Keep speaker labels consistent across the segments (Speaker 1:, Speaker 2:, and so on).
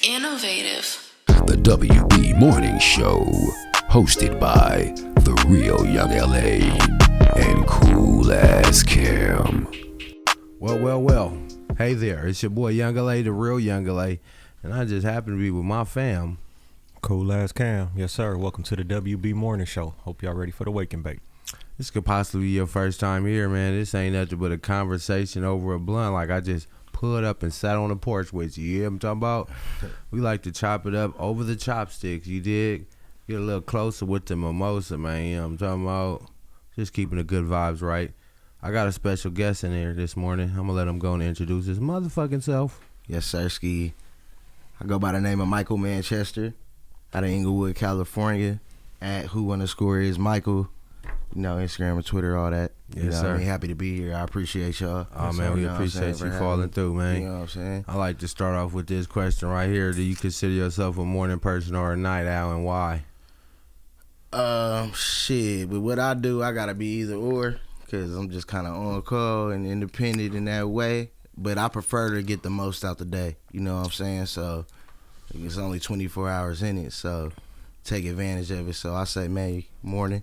Speaker 1: Innovative.
Speaker 2: The WB Morning Show, hosted by The Real Young LA and Cool Ass Cam.
Speaker 3: Well. Hey there, it's your boy Young LA, The Real Young LA, and I just happen to be with my fam.
Speaker 4: Cool Ass Cam. Yes, sir. Welcome to the WB Morning Show. Hope y'all ready for the wake and bake.
Speaker 3: This could possibly be your first time here, man. This ain't nothing but a conversation over a blunt. Like I just pulled up and sat on the porch with you. You hear what I'm talking about? We like to chop it up over the chopsticks, you dig? Get a little closer with the mimosa, man. You know what I'm talking about? Just keeping the good vibes right. I got a special guest in here this morning. I'm gonna let him go and introduce his motherfucking self.
Speaker 5: Yes, sir, Ski. I go by the name of Michael Manchester out of Inglewood, California. At who_is Michael. You know, Instagram and Twitter, all that.
Speaker 3: Yes, sir.
Speaker 5: I'm happy to be here. I appreciate y'all.
Speaker 3: Oh, man, we appreciate you falling through, man.
Speaker 5: You know what I'm saying?
Speaker 3: I like to start off with this question right here. Do you consider yourself a morning person or a night owl, and why?
Speaker 5: Shit. But what I do, I gotta be either or, because I'm just kind of on call and independent in that way. But I prefer to get the most out the day. You know what I'm saying? So it's only 24 hours in it, so take advantage of it. So I say, man, morning.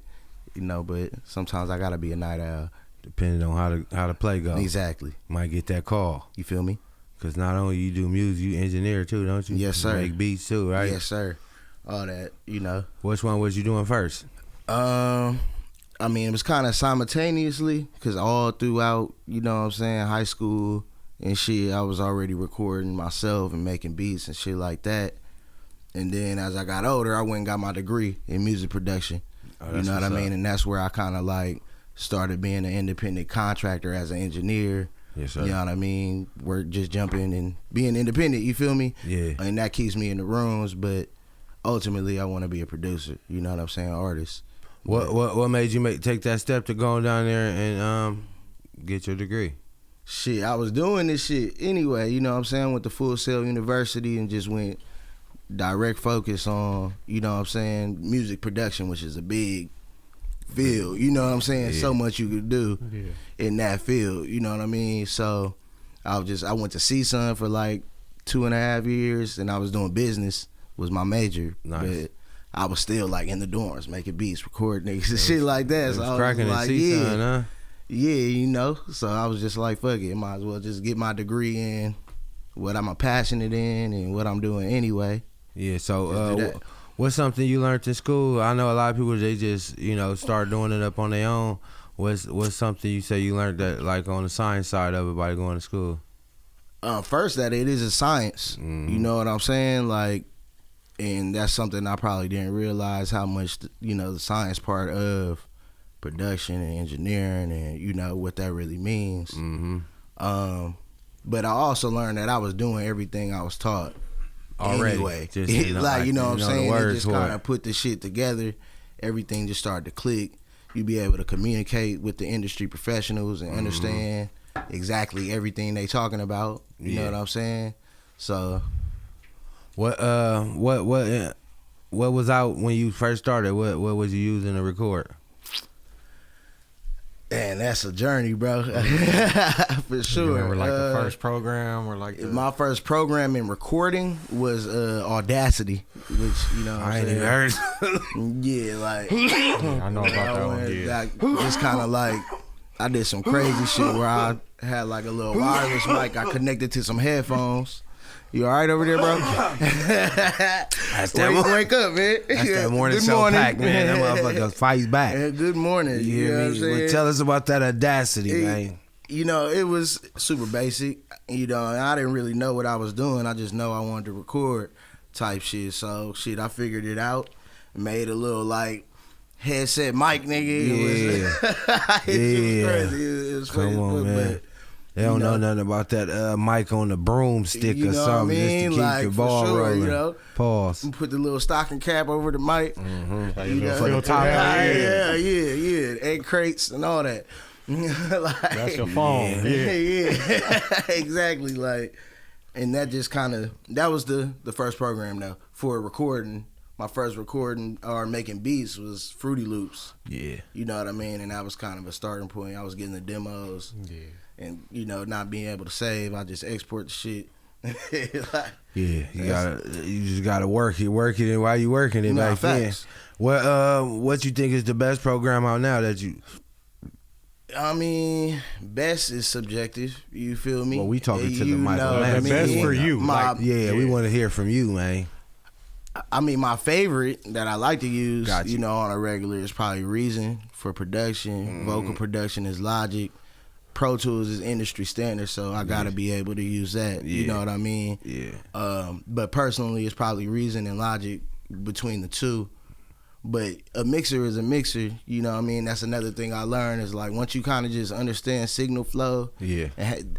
Speaker 5: You know, but sometimes I gotta be a night owl.
Speaker 3: Depending on how the play goes.
Speaker 5: Exactly.
Speaker 3: Might get that call.
Speaker 5: You feel me?
Speaker 3: Because not only you do music, you engineer too, don't you?
Speaker 5: Yes, sir.
Speaker 3: You make beats too, right?
Speaker 5: Yes, sir. All that, you know.
Speaker 3: Which one was you doing first?
Speaker 5: I mean, it was kind of simultaneously, because all throughout, you know what I'm saying, high school and shit, I was already recording myself and making beats and shit like that. And then as I got older, I went and got my degree in music production. You know what I mean? And that's where I kind of like started being an independent contractor as an engineer.
Speaker 3: Yes, sir.
Speaker 5: You know what I mean? Work, just jumping and being independent, you feel me?
Speaker 3: Yeah.
Speaker 5: And that keeps me in the rooms, but ultimately I want to be a producer. You know what I'm saying? Artist.
Speaker 3: What made you take that step to go down there and get your degree?
Speaker 5: Shit, I was doing this shit anyway, you know what I'm saying? Went to Full Sail University and just went direct focus on, you know what I'm saying, music production, which is a big field, you know what I'm saying?
Speaker 3: Yeah.
Speaker 5: So much you could do in that field, you know what I mean? So I went to CSUN for like 2.5 years, and I was doing business, was my major.
Speaker 3: Nice.
Speaker 5: But I was still like in the dorms making beats, recording niggas and shit like that.
Speaker 3: It
Speaker 5: So
Speaker 3: was
Speaker 5: I was
Speaker 3: cracking
Speaker 5: like,
Speaker 3: at CSUN, huh?
Speaker 5: yeah, you know. So I was just like, fuck it, might as well just get my degree in what I'm passionate in and what I'm doing anyway.
Speaker 3: Yeah, so what's something you learned in school? I know a lot of people, they just, you know, start doing it up on their own. What's something you say you learned that, like, on the science side of it by going to school?
Speaker 5: First, that it is a science.
Speaker 3: Mm-hmm.
Speaker 5: You know what I'm saying? Like, and that's something I probably didn't realize how much, you know, the science part of production and engineering and, you know, what that really means.
Speaker 3: Mm-hmm.
Speaker 5: But I also learned that I was doing everything I was taught.
Speaker 3: Already.
Speaker 5: Anyway,
Speaker 3: Just, you know,
Speaker 5: like, you know what I'm saying?
Speaker 3: the
Speaker 5: It
Speaker 3: words
Speaker 5: just
Speaker 3: for
Speaker 5: kind
Speaker 3: it.
Speaker 5: of put the shit together. Everything just started to click. You be able to communicate with the industry professionals and understand exactly everything they talking about. You know what I'm saying? So
Speaker 3: What was out when you first started? What was you using to record?
Speaker 5: man, that's a journey, bro. For sure.
Speaker 4: You remember like the first program or like
Speaker 5: my first program in recording was Audacity, which, you know what
Speaker 3: I
Speaker 5: I'm
Speaker 3: ain't
Speaker 5: saying?
Speaker 3: even heard.
Speaker 5: Yeah, like
Speaker 4: I know about that one. Yeah.
Speaker 5: just kind of like I did some crazy shit where I had like a little wireless mic I connected to some headphones. You all right over there, bro?
Speaker 3: That's that
Speaker 5: Wake up, man.
Speaker 3: That's that morning
Speaker 5: Good
Speaker 3: show
Speaker 5: morning.
Speaker 3: pack, man. That motherfucker fights back.
Speaker 5: Yeah, good morning.
Speaker 3: You
Speaker 5: You
Speaker 3: hear
Speaker 5: know what I'm
Speaker 3: me?
Speaker 5: saying?
Speaker 3: Well, tell us about that Audacity, man.
Speaker 5: You know, it was super basic. You know, and I didn't really know what I was doing. I just know I wanted to record type shit. So, shit, I figured it out. Made a little, like, headset mic, nigga. It was crazy. It was
Speaker 3: Come
Speaker 5: crazy.
Speaker 3: on, man. They don't know nothing about that mic on the broomstick
Speaker 5: You
Speaker 3: or
Speaker 5: know what
Speaker 3: something
Speaker 5: I mean?
Speaker 3: just to keep
Speaker 5: Like,
Speaker 3: your
Speaker 5: for
Speaker 3: ball
Speaker 5: sure,
Speaker 3: rolling.
Speaker 5: you know?
Speaker 3: Pause.
Speaker 5: Put the little stocking cap over the mic.
Speaker 4: You know,
Speaker 3: For the top.
Speaker 5: Yeah. Egg crates and all that. Like,
Speaker 4: that's your phone.
Speaker 5: Yeah. Exactly. Like, and that just kind of, that was the first program though for recording. My first recording or making beats was Fruity Loops.
Speaker 3: Yeah.
Speaker 5: You know what I mean? And that was kind of a starting point. I was getting the demos.
Speaker 4: Yeah.
Speaker 5: And, you know, not being able to save, I just export the shit Like,
Speaker 3: Yeah, you just gotta work it, and while you working it
Speaker 5: Nah,
Speaker 3: back then.
Speaker 5: facts.
Speaker 3: What you think is the best program out now that you?
Speaker 5: I mean, best is subjective. You feel me?
Speaker 3: Well, we talking to the
Speaker 5: You
Speaker 3: Michael
Speaker 5: know what
Speaker 3: Mann.
Speaker 4: The best for you.
Speaker 5: My,
Speaker 4: like,
Speaker 3: Yeah, we want to hear from you, man.
Speaker 5: I mean, my favorite that I like to use,
Speaker 3: Gotcha.
Speaker 5: you know, on a regular is probably Reason for production. Vocal production is Logic. Pro Tools is industry standard, so I gotta be able to use that. You
Speaker 3: Yeah.
Speaker 5: know what I mean?
Speaker 3: Yeah.
Speaker 5: But personally, it's probably Reason and Logic between the two. But a mixer is a mixer. You know what I mean? That's another thing I learned is like once you kind of just understand signal flow.
Speaker 3: Yeah.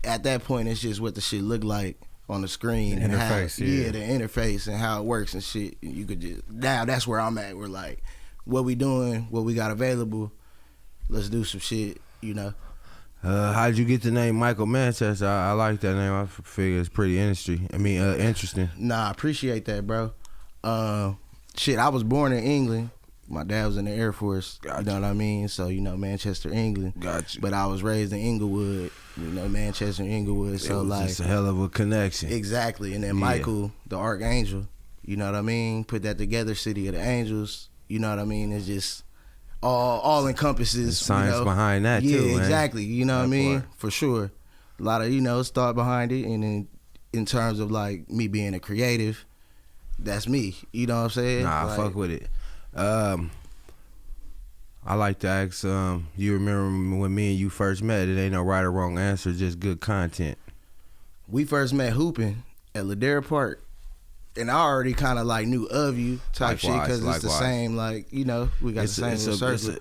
Speaker 5: At that point, it's just what the shit look like on the screen
Speaker 4: The
Speaker 5: and
Speaker 4: interface,
Speaker 5: how,
Speaker 4: yeah.
Speaker 5: the interface and how it works and shit. You could just now that's where I'm at. We're like, what we doing? What we got available? Let's do some shit. You know.
Speaker 3: How'd you get the name Michael Manchester? I like that name. I figure it's pretty interesting.
Speaker 5: Nah, I appreciate that, bro. Shit, I was born in England. My dad was in the Air Force.
Speaker 3: Gotcha.
Speaker 5: You know what I mean? So, you know, Manchester, England.
Speaker 3: Gotcha.
Speaker 5: But I was raised in Inglewood. You know, Manchester, Inglewood. So,
Speaker 3: it was
Speaker 5: like,
Speaker 3: just a hell of a connection.
Speaker 5: exactly. And then
Speaker 3: Yeah.
Speaker 5: Michael, the Archangel. You know what I mean? Put that together, City of the Angels. You know what I mean? It's just all encompasses.
Speaker 3: There's science
Speaker 5: you know?
Speaker 3: behind that,
Speaker 5: yeah,
Speaker 3: too, man.
Speaker 5: exactly. You know what I
Speaker 3: That
Speaker 5: mean?
Speaker 3: part.
Speaker 5: For sure. A lot of, you know, thought behind it. And then in terms of like me being a creative, that's me. You know what I'm saying?
Speaker 3: Nah,
Speaker 5: Like,
Speaker 3: fuck with it. I like to ask, you remember when me and you first met? It ain't no right or wrong answer, just good content.
Speaker 5: we first met hooping at Ladera Park. And I already kind of like knew of you type shit
Speaker 3: Likewise,
Speaker 5: because it's the
Speaker 3: likewise.
Speaker 5: same, like, you know, we got the same little circle.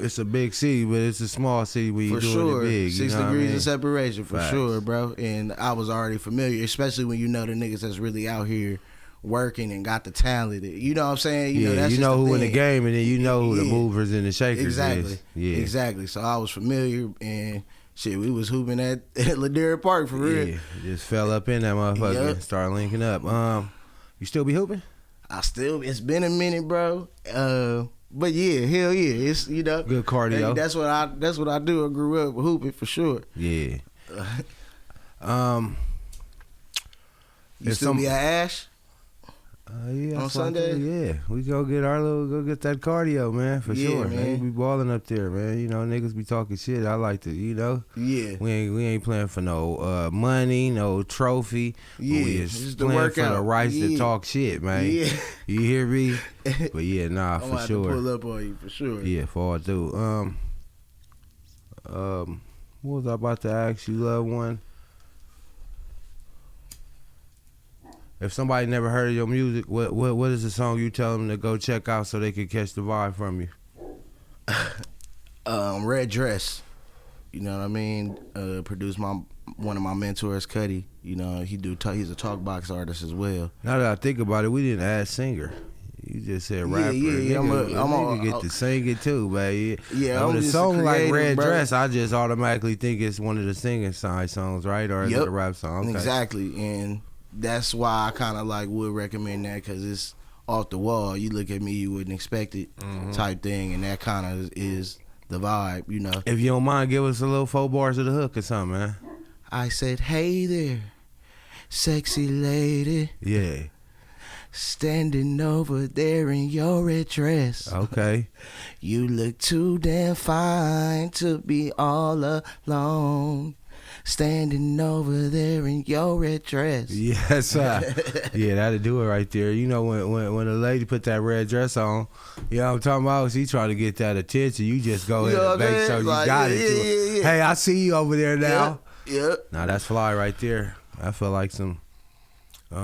Speaker 3: It's a big city, but it's a small city where you
Speaker 5: For
Speaker 3: doing
Speaker 5: sure.
Speaker 3: it big.
Speaker 5: 6
Speaker 3: you know
Speaker 5: degrees
Speaker 3: what I mean?
Speaker 5: of separation, for
Speaker 3: Facts.
Speaker 5: sure, bro. And I was already familiar, especially when you know the niggas that's really out here working and got the talent. You know what I'm saying?
Speaker 3: Yeah,
Speaker 5: that's
Speaker 3: you
Speaker 5: just
Speaker 3: know
Speaker 5: the
Speaker 3: who in the
Speaker 5: thing.
Speaker 3: game, and then you know who the
Speaker 5: Yeah.
Speaker 3: movers and the shakers
Speaker 5: Exactly.
Speaker 3: is. Yeah,
Speaker 5: Exactly. So I was familiar and shit, we was hooping at Ladera Park for real.
Speaker 3: Yeah, just fell up in that motherfucker.
Speaker 5: Yup.
Speaker 3: Start linking up. You still be hooping?
Speaker 5: It's been a minute, bro. But yeah, hell yeah. It's, you know,
Speaker 3: Good cardio.
Speaker 5: that's what I do. I grew up hooping for sure.
Speaker 3: Yeah.
Speaker 5: You
Speaker 3: If
Speaker 5: still
Speaker 3: some-
Speaker 5: be at Ash?
Speaker 3: Yeah,
Speaker 5: On
Speaker 3: that's what I
Speaker 5: Sunday?
Speaker 3: do. Yeah, we go get that cardio, man, for
Speaker 5: Yeah,
Speaker 3: sure.
Speaker 5: man.
Speaker 3: Man, we be balling up there, man. You know, niggas be talking shit. I like to, you know,
Speaker 5: Yeah.
Speaker 3: we ain't playing for no money, no trophy.
Speaker 5: Yeah,
Speaker 3: we
Speaker 5: it's
Speaker 3: just
Speaker 5: the
Speaker 3: playing for the
Speaker 5: workout.
Speaker 3: rights to
Speaker 5: Yeah.
Speaker 3: talk shit, man.
Speaker 5: Yeah.
Speaker 3: You hear me? But yeah, nah,
Speaker 5: I'm
Speaker 3: for
Speaker 5: gonna have
Speaker 3: sure.
Speaker 5: to pull up on you for sure.
Speaker 3: Yeah, for all do. What was I about to ask you, loved one? If somebody never heard of your music, what is the song you tell them to go check out so they can catch the vibe from you?
Speaker 5: Red Dress. You know what I mean? Produced one of my mentors, Cuddy. You know, he's a talk box artist as well.
Speaker 3: Now that I think about it, we didn't add singer. You just said
Speaker 5: Yeah,
Speaker 3: rapper.
Speaker 5: yeah,
Speaker 3: Nigga get to sing it too, man.
Speaker 5: Yeah,
Speaker 3: When
Speaker 5: I'm
Speaker 3: a
Speaker 5: just a
Speaker 3: song like
Speaker 5: creative,
Speaker 3: Red
Speaker 5: bro.
Speaker 3: Dress, I just automatically think it's one of the singing side songs, right? Or is it
Speaker 5: Yep.
Speaker 3: a rap song? Okay.
Speaker 5: Exactly, and that's why I kind of like would recommend that because it's off the wall. You look at me, you wouldn't expect it, type thing, and that kind of is the vibe, you know.
Speaker 3: If you don't mind, give us a little 4 bars of the hook or something, man.
Speaker 5: I said, "Hey there, sexy lady,
Speaker 3: Yeah.
Speaker 5: standing over there in your red dress.
Speaker 3: Okay.
Speaker 5: You look too damn fine to be all alone. Standing over there in your red dress."
Speaker 3: Yes, sir. Yeah, that'll do it right there. You know, when a lady put that red dress on, you know what I'm talking about? She trying to get that attention. You just go
Speaker 5: You
Speaker 3: ahead
Speaker 5: know
Speaker 3: and
Speaker 5: what I'm
Speaker 3: make sure
Speaker 5: saying?
Speaker 3: you
Speaker 5: Like,
Speaker 3: got
Speaker 5: yeah,
Speaker 3: it. to her.
Speaker 5: yeah, yeah.
Speaker 3: Hey, I see you over there now.
Speaker 5: Yep.
Speaker 3: Now that's fly right there. I feel like some,
Speaker 5: You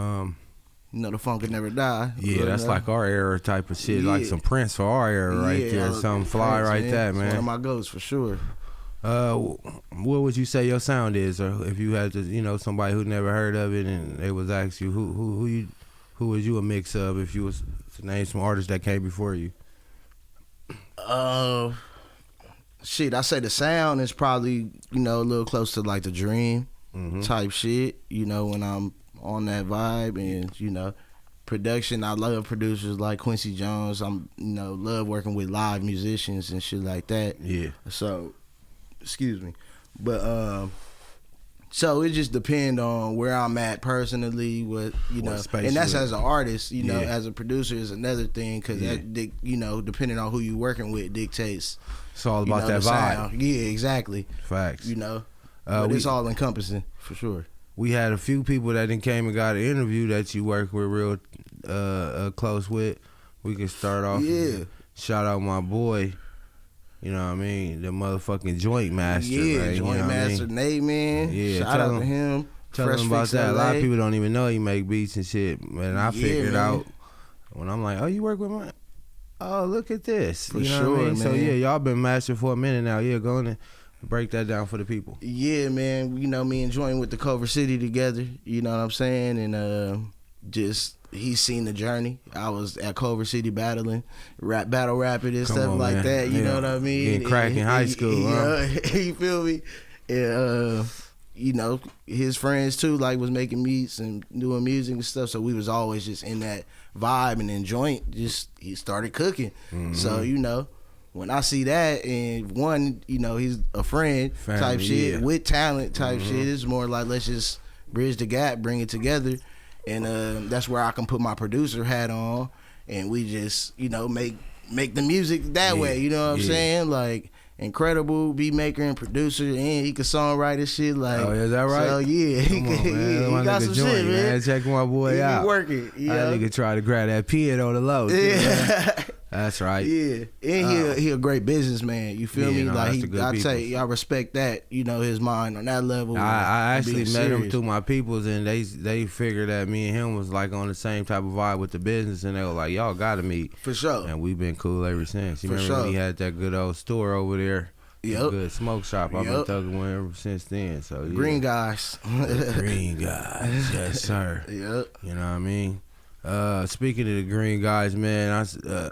Speaker 5: know the funk could never die.
Speaker 3: yeah, that's like our era type of shit. Like
Speaker 5: Yeah.
Speaker 3: some Prince for our era right
Speaker 5: Yeah,
Speaker 3: there. Something fly
Speaker 5: thanks,
Speaker 3: right there,
Speaker 5: It's one of
Speaker 3: man.
Speaker 5: my goals for sure.
Speaker 3: What would you say your sound is, or if you had to, you know, somebody who never heard of it and they was ask you who was you a mix of if you was to name some artists that came before you?
Speaker 5: Shit, I say the sound is probably, you know, a little close to like the Dream type shit, you know, when I'm on that vibe. And, you know, production, I love producers like Quincy Jones. I'm, you know, love working with live musicians and shit like that.
Speaker 3: Yeah.
Speaker 5: So, excuse me. But So it just depend on where I'm at personally, with
Speaker 3: space
Speaker 5: and that's
Speaker 3: you
Speaker 5: as an artist,
Speaker 3: Yeah.
Speaker 5: as a producer is another thing because
Speaker 3: Yeah.
Speaker 5: that depending on who you working with dictates.
Speaker 3: It's all about
Speaker 5: the
Speaker 3: that vibe.
Speaker 5: sound. Yeah, exactly.
Speaker 3: Facts.
Speaker 5: But
Speaker 3: we-
Speaker 5: it's all encompassing for sure.
Speaker 3: We had a few people that then came and got an interview that you work with real close with. We can start off.
Speaker 5: Yeah.
Speaker 3: Shout out my boy. You know what I mean? The motherfucking joint master.
Speaker 5: Yeah,
Speaker 3: man,
Speaker 5: Joint
Speaker 3: you know what I
Speaker 5: Master
Speaker 3: mean?
Speaker 5: Nate, man.
Speaker 3: Yeah,
Speaker 5: Shout
Speaker 3: tell
Speaker 5: out to him.
Speaker 3: Tell
Speaker 5: Fresh
Speaker 3: them about
Speaker 5: Fix
Speaker 3: that. A lot
Speaker 5: LA.
Speaker 3: of people don't even know he make beats and shit. And I
Speaker 5: Yeah,
Speaker 3: figured
Speaker 5: man.
Speaker 3: out when I'm like, oh, you work with my. Oh, look at this.
Speaker 5: For
Speaker 3: you know what I
Speaker 5: sure,
Speaker 3: mean? So
Speaker 5: man.
Speaker 3: yeah, y'all been master for a minute now. Yeah, go on and break that down for the people.
Speaker 5: Yeah, man. Me and Joint with the Culver City together. You know what I'm saying? And just he's seen the journey. I was at Culver City battling, battle rapping and
Speaker 3: Come
Speaker 5: stuff
Speaker 3: on,
Speaker 5: like
Speaker 3: man.
Speaker 5: that. You
Speaker 3: Yeah.
Speaker 5: know what I mean?
Speaker 3: Getting crack in high school, huh?
Speaker 5: You feel me? And his friends too, like was making beats and doing music and stuff. So we was always just in that vibe, and then Joint just he started cooking.
Speaker 3: Mm-hmm.
Speaker 5: So when I see that, and one, he's a friend
Speaker 3: Family,
Speaker 5: type shit
Speaker 3: yeah.
Speaker 5: with talent type shit. It's more like let's just bridge the gap, bring it together, and that's where I can put my producer hat on, and we just make the music that
Speaker 3: Yeah,
Speaker 5: way. You know what I'm
Speaker 3: yeah.
Speaker 5: saying? Like incredible beat maker and producer, and he can songwrite and shit. Like,
Speaker 3: Oh, is that right?
Speaker 5: So yeah, he
Speaker 3: Come on,
Speaker 5: can,
Speaker 3: man.
Speaker 5: yeah,
Speaker 3: My
Speaker 5: he got
Speaker 3: nigga
Speaker 5: some
Speaker 3: Joint,
Speaker 5: shit, man.
Speaker 3: Check my boy
Speaker 5: He
Speaker 3: out.
Speaker 5: be working.
Speaker 3: That nigga try to grab that pen on the low. too, man.
Speaker 5: Yeah.
Speaker 3: That's right.
Speaker 5: Yeah, and he a great businessman. You feel
Speaker 3: Yeah,
Speaker 5: me?
Speaker 3: no,
Speaker 5: Like
Speaker 3: that's the good
Speaker 5: I
Speaker 3: people.
Speaker 5: say, I respect that. His mind on that level.
Speaker 3: I
Speaker 5: and
Speaker 3: actually
Speaker 5: being
Speaker 3: met him
Speaker 5: serious.
Speaker 3: through my peoples, and they figured that me and him was like on the same type of vibe with the business, and they were like, y'all gotta meet.
Speaker 5: For sure.
Speaker 3: And we've been cool ever since. You
Speaker 5: For
Speaker 3: remember when
Speaker 5: sure.
Speaker 3: he had that good old store over there?
Speaker 5: Yep.
Speaker 3: Good smoke shop. I've been
Speaker 5: Yep.
Speaker 3: thugging with ever since then. So yeah.
Speaker 5: Green guys.
Speaker 3: Green guys, yes sir.
Speaker 5: Yep.
Speaker 3: You know what I mean? Speaking of the green guys, man.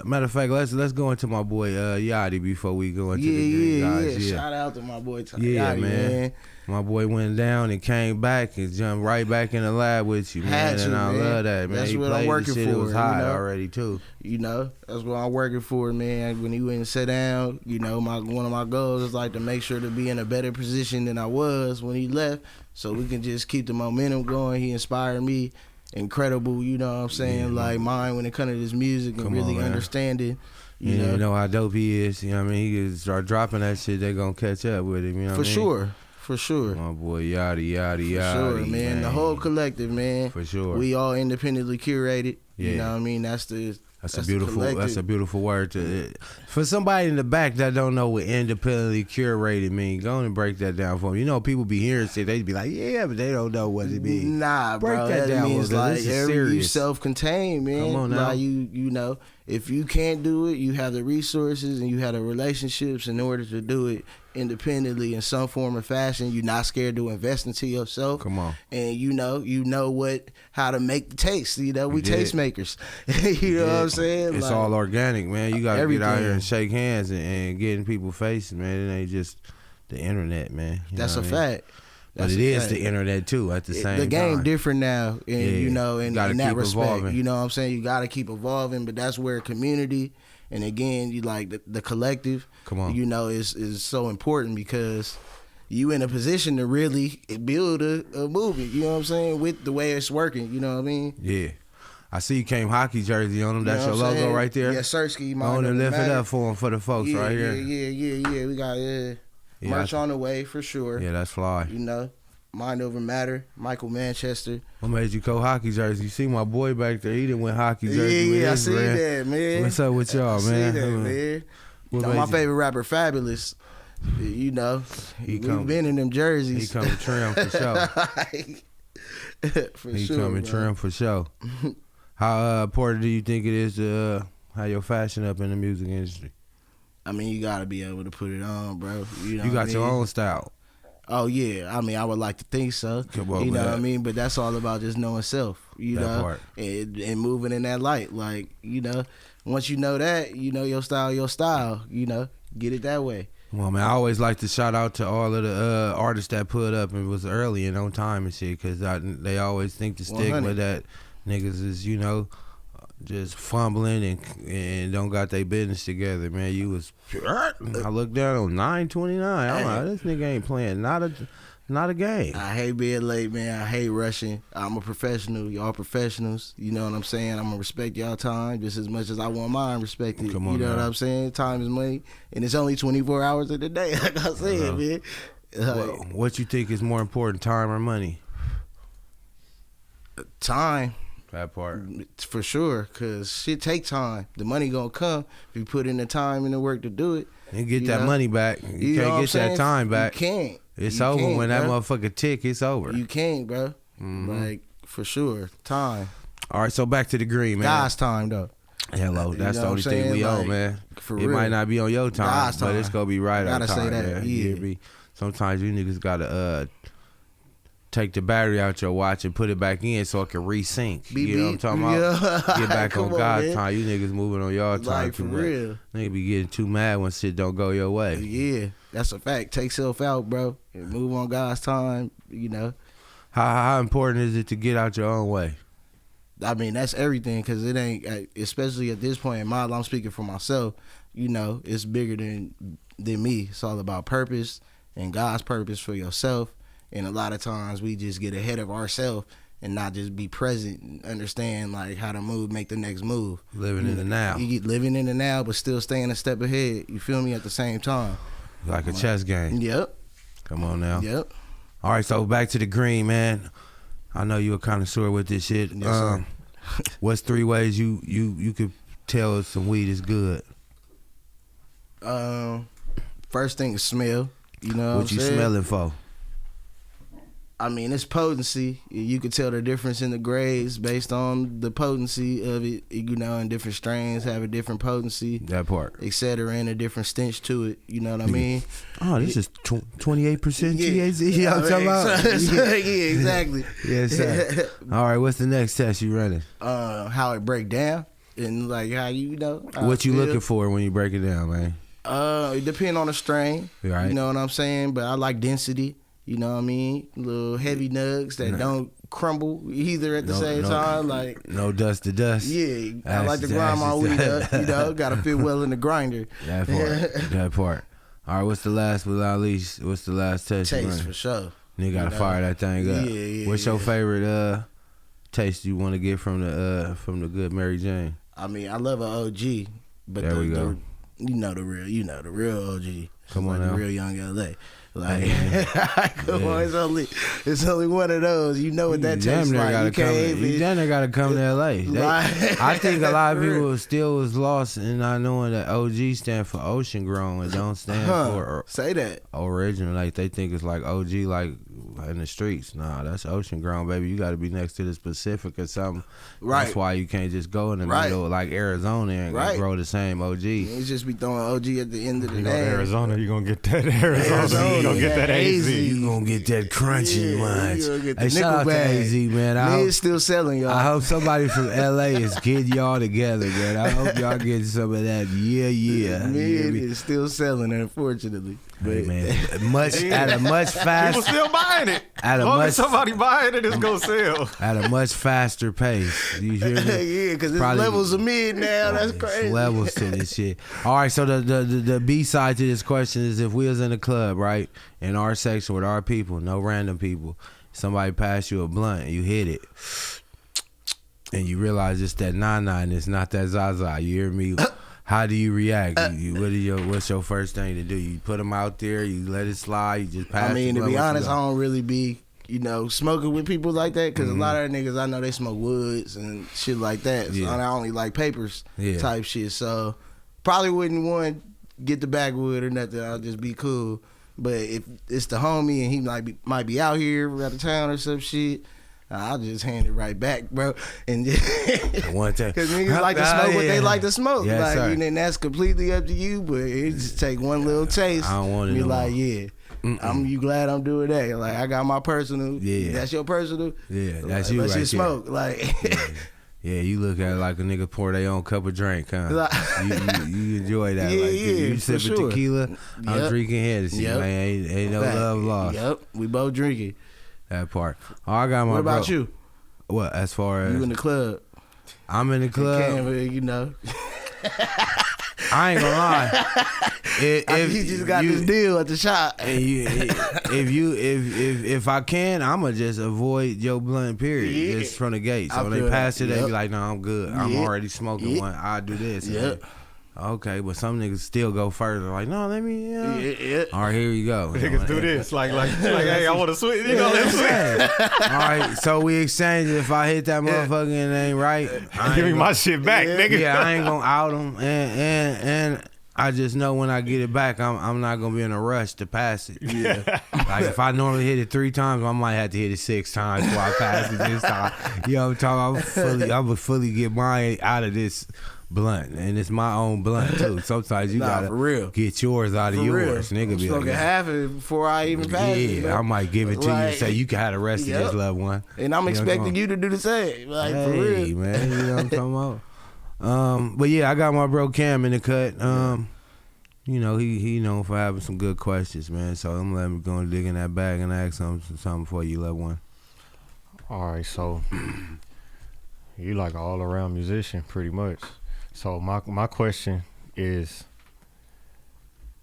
Speaker 3: Matter of fact, let's go into my boy Yachty before we go into the green guys.
Speaker 5: Shout out to my boy Ty
Speaker 3: Yeah,
Speaker 5: Yachty,
Speaker 3: man. My boy went down and came back and jumped right back in the lab with you, man.
Speaker 5: Had to,
Speaker 3: and I
Speaker 5: man.
Speaker 3: love that, man.
Speaker 5: That's
Speaker 3: He
Speaker 5: what I'm
Speaker 3: played the
Speaker 5: working
Speaker 3: shit. It
Speaker 5: for,
Speaker 3: was hot
Speaker 5: you know?
Speaker 3: already too.
Speaker 5: That's what I'm working for, man. When he went and sat down, one of my goals is like to make sure to be in a better position than I was when he left, so we can just keep the momentum going. He inspired me. Incredible, you know what I'm saying?
Speaker 3: Yeah,
Speaker 5: like mine when it comes to this music and
Speaker 3: Come
Speaker 5: really
Speaker 3: on, man.
Speaker 5: understanding.
Speaker 3: You know how dope he is. You know what I mean? He can start dropping that shit, they gonna catch up with him. You know
Speaker 5: For
Speaker 3: what I mean?
Speaker 5: For sure.
Speaker 3: My boy Yachty.
Speaker 5: For sure, man. The whole collective, man.
Speaker 3: For sure.
Speaker 5: We all independently curated. You
Speaker 3: Yeah.
Speaker 5: know what I mean? That's a
Speaker 3: beautiful word to for somebody in the back that don't know what independently curated mean. Go on and break that down for them. People be hearing shit, they be like, yeah, but they don't know what it means.
Speaker 5: Nah,
Speaker 3: Break
Speaker 5: bro.
Speaker 3: that
Speaker 5: That
Speaker 3: down
Speaker 5: means
Speaker 3: a little bit.
Speaker 5: like
Speaker 3: This is
Speaker 5: you
Speaker 3: serious.
Speaker 5: self-contained, man.
Speaker 3: Come on now.
Speaker 5: Like if you can't do it, you have the resources and you have the relationships in order to do it independently in some form or fashion. You're not scared to invest into yourself.
Speaker 3: Come on.
Speaker 5: And you know how to make the taste. We
Speaker 3: did.
Speaker 5: taste makers. You know what I'm saying?
Speaker 3: It's
Speaker 5: Like,
Speaker 3: all organic, man. You gotta get out here
Speaker 5: everything.
Speaker 3: and shake hands and get in people's faces, man. It ain't just the internet, man. You
Speaker 5: That's
Speaker 3: know
Speaker 5: a
Speaker 3: what I mean?
Speaker 5: fact.
Speaker 3: But
Speaker 5: That's
Speaker 3: it
Speaker 5: a
Speaker 3: is
Speaker 5: fact.
Speaker 3: the internet too at the same time.
Speaker 5: The game different now, and
Speaker 3: Yeah.
Speaker 5: in
Speaker 3: Gotta
Speaker 5: that
Speaker 3: keep
Speaker 5: respect,
Speaker 3: evolving.
Speaker 5: you know what I'm saying. You got to keep evolving, but that's where community, and again, you like the collective.
Speaker 3: Come on.
Speaker 5: Is so important because you in a position to really build a movement. You know what I'm saying, with the way it's working. You know what I mean.
Speaker 3: Yeah. I see you came hockey jersey on them.
Speaker 5: You
Speaker 3: That's
Speaker 5: know
Speaker 3: your
Speaker 5: what I'm
Speaker 3: logo
Speaker 5: saying?
Speaker 3: right there.
Speaker 5: Yes, Sirski.
Speaker 3: Go on and lift it up for them, for the folks right here.
Speaker 5: Yeah. We got
Speaker 3: Yeah,
Speaker 5: merch on the way for sure.
Speaker 3: Yeah, that's fly.
Speaker 5: Mind Over Matter, Michael Manchester.
Speaker 3: What made you go hockey jersey? You see my boy back there. He didn't win hockey jersey. with
Speaker 5: Yeah, I
Speaker 3: his
Speaker 5: see
Speaker 3: brand.
Speaker 5: that, man.
Speaker 3: What's up with y'all,
Speaker 5: I see
Speaker 3: man?
Speaker 5: that, man.
Speaker 3: What
Speaker 5: My
Speaker 3: made you-
Speaker 5: favorite rapper, Fabulous.
Speaker 3: He
Speaker 5: We've
Speaker 3: come-
Speaker 5: been in them jerseys.
Speaker 3: He coming trim for sure.
Speaker 5: For
Speaker 3: He
Speaker 5: sure,
Speaker 3: coming
Speaker 5: bro.
Speaker 3: trim for sure. How important do you think it is to have your fashion up in the music industry?
Speaker 5: I mean, you gotta be able to put it on, bro. You know
Speaker 3: You
Speaker 5: what
Speaker 3: got
Speaker 5: I
Speaker 3: your
Speaker 5: mean?
Speaker 3: own style.
Speaker 5: Oh yeah, I mean, I would like to think so.
Speaker 3: Come on,
Speaker 5: you know
Speaker 3: man.
Speaker 5: what I mean? But that's all about just knowing self. You
Speaker 3: That
Speaker 5: know,
Speaker 3: part.
Speaker 5: and moving in that light. Like once you know that, you know your style. Get it that way.
Speaker 3: Well, man, I always like to shout out to all of the artists that put up and was early and on time and shit, because they always think the stigma
Speaker 5: 100.
Speaker 3: that niggas is, just fumbling and don't got their business together, man. You was, I looked down on 929. I'm like, this nigga ain't playing not not a game.
Speaker 5: I hate being late, man. I hate rushing. I'm a professional. Y'all professionals. You know what I'm saying? I'm gonna respect y'all time just as much as I want mine respected.
Speaker 3: Come on,
Speaker 5: you know
Speaker 3: man.
Speaker 5: what I'm saying? Time is money, and it's only 24 hours in the day. Like I said, man. Like,
Speaker 3: What you think is more important, time or money?
Speaker 5: time.
Speaker 3: That part.
Speaker 5: For sure, cause shit take time. The money gonna come if you put in the time and the work to do it.
Speaker 3: You get
Speaker 5: You
Speaker 3: that
Speaker 5: know?
Speaker 3: money back. You
Speaker 5: know
Speaker 3: can't
Speaker 5: what I'm
Speaker 3: get that
Speaker 5: saying?
Speaker 3: time back.
Speaker 5: You can't.
Speaker 3: It's
Speaker 5: You
Speaker 3: over
Speaker 5: can't,
Speaker 3: when that
Speaker 5: bro.
Speaker 3: motherfucker tick. It's over.
Speaker 5: You can't, bro.
Speaker 3: Mm-hmm.
Speaker 5: Like for sure, time.
Speaker 3: All right, so back to the green, man.
Speaker 5: God's time though.
Speaker 3: Hello,
Speaker 5: You
Speaker 3: that's
Speaker 5: know
Speaker 3: the
Speaker 5: what
Speaker 3: only
Speaker 5: I'm
Speaker 3: thing
Speaker 5: saying?
Speaker 3: we owe,
Speaker 5: Like,
Speaker 3: man.
Speaker 5: for
Speaker 3: It
Speaker 5: real.
Speaker 3: might not be on your time,
Speaker 5: God's
Speaker 3: but it's
Speaker 5: time.
Speaker 3: gonna be right on
Speaker 5: Gotta say
Speaker 3: time.
Speaker 5: that,
Speaker 3: man. You hear
Speaker 5: yeah.
Speaker 3: me? Sometimes you niggas gotta take the battery out your watch and put it back in so it can resync.
Speaker 5: Beep,
Speaker 3: You know what I'm
Speaker 5: beep.
Speaker 3: talking about?
Speaker 5: Yeah.
Speaker 3: Get back
Speaker 5: Come
Speaker 3: on
Speaker 5: on,
Speaker 3: God's
Speaker 5: man.
Speaker 3: time. You niggas moving on your time
Speaker 5: Like for
Speaker 3: too much.
Speaker 5: real.
Speaker 3: Nigga be getting too mad when shit don't go your way.
Speaker 5: Yeah, that's a fact. Take self out, bro. And move on God's time. You know,
Speaker 3: How important is it to get out your own way?
Speaker 5: I mean that's everything because it ain't. Especially at this point in my life, I'm speaking for myself. You know, it's bigger than me. It's all about purpose and God's purpose for yourself. And a lot of times we just get ahead of ourselves and not just be present and understand like how to move, make the next move.
Speaker 3: Living in the now.
Speaker 5: You get living in the now, but still staying a step ahead. You feel me? At the same time.
Speaker 3: Like a chess game.
Speaker 5: Yep.
Speaker 3: Come on now.
Speaker 5: Yep.
Speaker 3: All right, so back to the green, man. I know you a connoisseur with this shit.
Speaker 5: Yes, sir.
Speaker 3: What's 3 ways you could tell if some weed is good?
Speaker 5: First thing is smell. You know
Speaker 3: What
Speaker 5: I'm
Speaker 3: you
Speaker 5: saying?
Speaker 3: smelling for?
Speaker 5: I mean, it's potency. You can tell the difference in the grades based on the potency of it. You know, and different strains have a different potency,
Speaker 3: That part.
Speaker 5: et cetera, and a different stench to it. You know what I mean?
Speaker 3: Oh, this is 28% THC.
Speaker 5: Yeah,
Speaker 3: I'm talking about.
Speaker 5: yeah, exactly.
Speaker 3: Yes, sir. All right, what's the next test you running?
Speaker 5: How it break down and like how you know. how
Speaker 3: What
Speaker 5: it
Speaker 3: you
Speaker 5: feel.
Speaker 3: looking for when you break it down, man?
Speaker 5: It depends on the strain.
Speaker 3: Right.
Speaker 5: You know what I'm saying? But I like density. You know what I mean? Little heavy nugs that don't crumble either at the same time. Like,
Speaker 3: No dust to dust.
Speaker 5: yeah, I like to
Speaker 3: Ashes,
Speaker 5: grind my
Speaker 3: ashes.
Speaker 5: weed up. You know, gotta fit well in the grinder.
Speaker 3: That part. That part. All right, what's the last but not least? What's the last test you
Speaker 5: Taste
Speaker 3: running?
Speaker 5: for sure.
Speaker 3: Nigga gotta
Speaker 5: You know?
Speaker 3: fire that thing up.
Speaker 5: Yeah,
Speaker 3: What's your
Speaker 5: yeah.
Speaker 3: favorite taste you want to get from the good Mary Jane?
Speaker 5: I mean, I love an OG, but
Speaker 3: There we go.
Speaker 5: you know the real OG.
Speaker 3: Come on
Speaker 5: like
Speaker 3: now.
Speaker 5: the real Young LA. Like,
Speaker 3: Hey,
Speaker 5: come
Speaker 3: Yeah.
Speaker 5: on, it's only one of those. You know what that tastes like. You can't
Speaker 3: You
Speaker 5: even.
Speaker 3: damn near gotta come to LA.
Speaker 5: Right.
Speaker 3: I think a lot of people still was lost in not knowing that OG stand for ocean grown and don't stand for
Speaker 5: Say that.
Speaker 3: original. Like they think it's like OG like in the streets. Nah, that's ocean grown, baby. You gotta be next to the Pacific or something.
Speaker 5: Right.
Speaker 3: That's why you can't just go in the
Speaker 5: Right.
Speaker 3: middle like Arizona and
Speaker 5: Right.
Speaker 3: grow the same OG.
Speaker 5: You just be throwing OG at the end of the
Speaker 4: You go to
Speaker 5: day.
Speaker 4: Arizona, you're going to get that Arizona. You're going to get that AZ.
Speaker 3: You gonna get that crunchy
Speaker 5: Yeah,
Speaker 3: munch.
Speaker 5: you gonna get the
Speaker 3: Hey, shout
Speaker 5: nickel
Speaker 3: out to
Speaker 5: bag.
Speaker 3: AZ, man. I
Speaker 5: Lid's still selling, y'all.
Speaker 3: I hope somebody from LA is getting y'all together, man. I hope y'all get some of that. Yeah. You hear
Speaker 5: Mid
Speaker 3: me?
Speaker 5: is still selling, unfortunately.
Speaker 3: Hey,
Speaker 5: But-
Speaker 3: man, at a much
Speaker 4: People
Speaker 3: faster
Speaker 4: still buying it.
Speaker 3: At a
Speaker 4: As long
Speaker 3: much-
Speaker 4: as somebody buying it, it's going to sell.
Speaker 3: at a much faster pace. You hear me?
Speaker 5: yeah, because there's
Speaker 3: Probably-
Speaker 5: levels of mid now. That's
Speaker 3: It's
Speaker 5: crazy.
Speaker 3: levels to this shit. All right, so the B side to this question is if we was in a club, right, in our section with our people, no random people, somebody passed you a blunt and you hit it, and you realize it's that 9-9, it's not that Zaza. You hear me? How do you react? What's your first thing to do? You put them out there, you let it slide, you just pass.
Speaker 5: I mean,
Speaker 3: the
Speaker 5: to be
Speaker 3: blunt, what you
Speaker 5: honest,
Speaker 3: got?
Speaker 5: I don't really be, smoking with people like that because
Speaker 3: Mm-hmm.
Speaker 5: a lot of niggas I know they smoke woods and shit like that. So
Speaker 3: Yeah.
Speaker 5: I only like papers
Speaker 3: Yeah.
Speaker 5: type shit. So probably wouldn't want to get the backwood or nothing. I'll just be cool. But if it's the homie and he might be out here out of town or some shit, I'll just hand it right back, bro. And
Speaker 3: One time.
Speaker 5: because niggas like to smoke what they like to smoke.
Speaker 3: Yes,
Speaker 5: like,
Speaker 3: sir.
Speaker 5: and then that's completely up to you. But it just take one little taste.
Speaker 3: I don't want it
Speaker 5: Be
Speaker 3: no
Speaker 5: like,
Speaker 3: more.
Speaker 5: yeah. You glad I'm doing that? Like I got my personal.
Speaker 3: Yeah.
Speaker 5: That's your personal.
Speaker 3: Yeah, that's
Speaker 5: Like,
Speaker 3: you
Speaker 5: let's
Speaker 3: right
Speaker 5: just
Speaker 3: there.
Speaker 5: smoke. Like
Speaker 3: Yeah, you look at it like a nigga pour their own cup of drink, huh?
Speaker 5: Like-
Speaker 3: you enjoy that.
Speaker 5: Yeah,
Speaker 3: like,
Speaker 5: yeah,
Speaker 3: you
Speaker 5: for
Speaker 3: sipping
Speaker 5: sure.
Speaker 3: tequila, I'm
Speaker 5: Yep.
Speaker 3: drinking Hennessy,
Speaker 5: Yep.
Speaker 3: man. Ain't no
Speaker 5: Fact.
Speaker 3: love lost.
Speaker 5: Yep, we both drinking.
Speaker 3: That part. Oh, I got my
Speaker 5: What about
Speaker 3: bro.
Speaker 5: you?
Speaker 3: What, as far as
Speaker 5: You in the club?
Speaker 3: I'm in the club,
Speaker 5: Can't, you know.
Speaker 3: I ain't gonna lie. If
Speaker 5: he just got this deal at the shop.
Speaker 3: If I can, I'ma just avoid Joe Blunt. Period.
Speaker 5: Yeah.
Speaker 3: Just from the gate.
Speaker 5: I
Speaker 3: So when they
Speaker 5: feel
Speaker 3: pass
Speaker 5: that.
Speaker 3: it, they
Speaker 5: Yep.
Speaker 3: be like, "No, I'm good. I'm
Speaker 5: Yeah.
Speaker 3: already smoking
Speaker 5: Yeah.
Speaker 3: one. I do this."
Speaker 5: Yep.
Speaker 3: Okay, but some niggas still go further. Like, no, let me.
Speaker 5: Yeah.
Speaker 3: All right, here you go.
Speaker 4: Niggas do this. Like, hey, I want to switch. You know, let's switch.
Speaker 3: All right, so we exchange. If I hit that motherfucker and it ain't right, I
Speaker 4: Give me
Speaker 3: ain't
Speaker 4: my shit back, nigga.
Speaker 3: Yeah, I ain't gonna out him, and I just know when I get it back, I'm not gonna be in a rush to pass it.
Speaker 5: Yeah.
Speaker 3: Like if I normally hit it 3 times, I might have to hit it 6 times before I pass it this time. You know what I'm talking about? I would fully get mine out of this blunt, and it's my own blunt too. Sometimes you gotta
Speaker 5: for real.
Speaker 3: get yours out of
Speaker 5: For real.
Speaker 3: yours. Nigga
Speaker 5: I'm
Speaker 3: be like,
Speaker 5: smoking half of it before I even pass it.
Speaker 3: yeah,
Speaker 5: bro.
Speaker 3: I might give it to you and
Speaker 5: Like,
Speaker 3: say you can have the rest of
Speaker 5: yep.
Speaker 3: this loved one.
Speaker 5: And I'm
Speaker 3: You know what
Speaker 5: expecting
Speaker 3: I'm
Speaker 5: you to do the same. Like,
Speaker 3: hey,
Speaker 5: for real.
Speaker 3: man, you know what I'm talking about? But yeah, I got my bro Cam in the cut. You know, he known for having some good questions, man. So I'm letting him go and dig in that bag and ask him something for you, loved one.
Speaker 4: All right, so you like an all around musician, pretty much. So my question is,